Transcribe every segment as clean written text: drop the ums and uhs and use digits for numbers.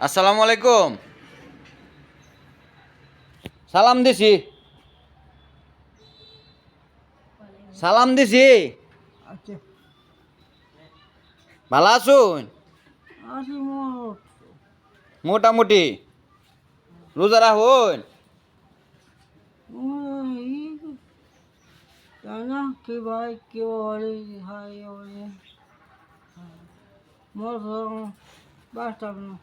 আসসালামু আলাইকুম। সালাম দিছি সালাম দিছি। আচ্ছা ভালো আছুন? আছি মোট মোটামুটি। রোজা রাখুন? তাই না কি ভাই কেউ বলে হাই বলে মোট বাঁচতাম না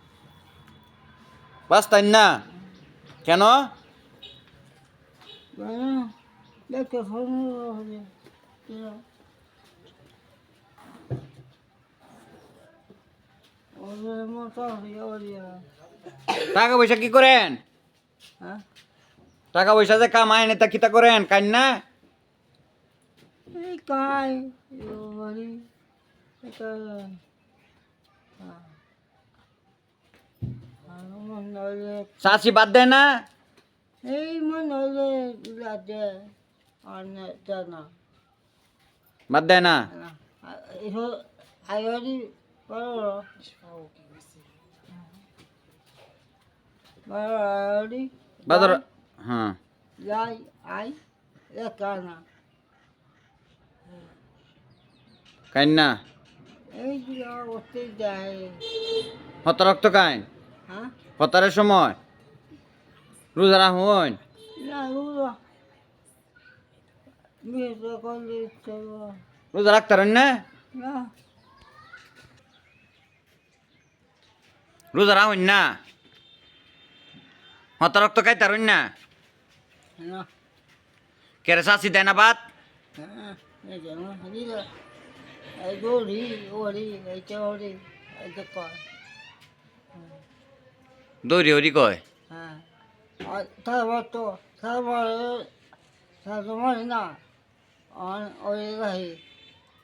বাঁচতেন না কেন? তাই না দেখতে ফোন হলে ওদের মতো হইয়া টাকা পয়সা কি করেন? হ্যাঁ টাকা পয়সা যে কামায় নেতা কিতা করেন কান্না? এই কাই বলি এটা মনে হলে চাষি বাদ দেয় না? এই মনে হলে রাতে আর না বাদ দেয় না? eso ayori baro ayori বাজার। হ্যাঁ। yai ai ekana কান্না এই যে ওতে যায় হত রক্ত কাইন হ্যাঁ হতারের সময় রোজা রাখুন? না রুরা মেয়ে করলে চলো রোজা রাখতারেন না? না রোজা রাখুন না? হত রক্ত খাইতারুন না? না কেরে চাষি দেয় না বাদ? হ্যাঁ এই যে আমার হাজিরা এই গোরি ওরি এই চৌরি এই যে কর দৌড়ি হরি কয়? হ্যাঁ আর তারপর তো তারপরে না ওই রাহি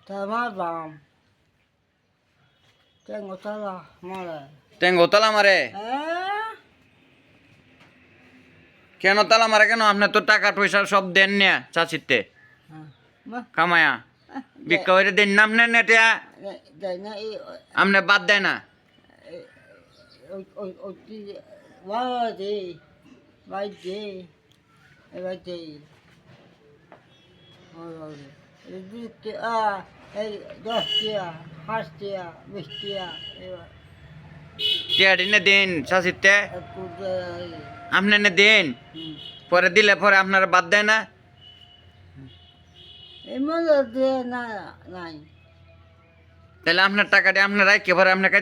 তারপর দাম tengo toda mala টেঙ্গো তালা মারে? হ্যাঁ কেন তালা মারে কেন? আপনি তো টাকা পয়সা সব দেন না চাচিতে মা কামায়া ভিক্ষা হইরে দেন না আপনি নেটিয়া? যাই না এই আপনি বাদ দেয় না? ওই ওই ওই বাজে বাজে বাজে এই 10 টিয়া 5 টিয়া 20 টিয়া এবার টিয়া দিনে দিন চাচিতে একটু আপনি নে দিন পরে দিলে পরে আপনার বাদ দেয় না? এই মজা দিয়ে না নাই তাহলে আপনার টাকা দিয়ে আপনার রাখকে পরে আপনি খাইতে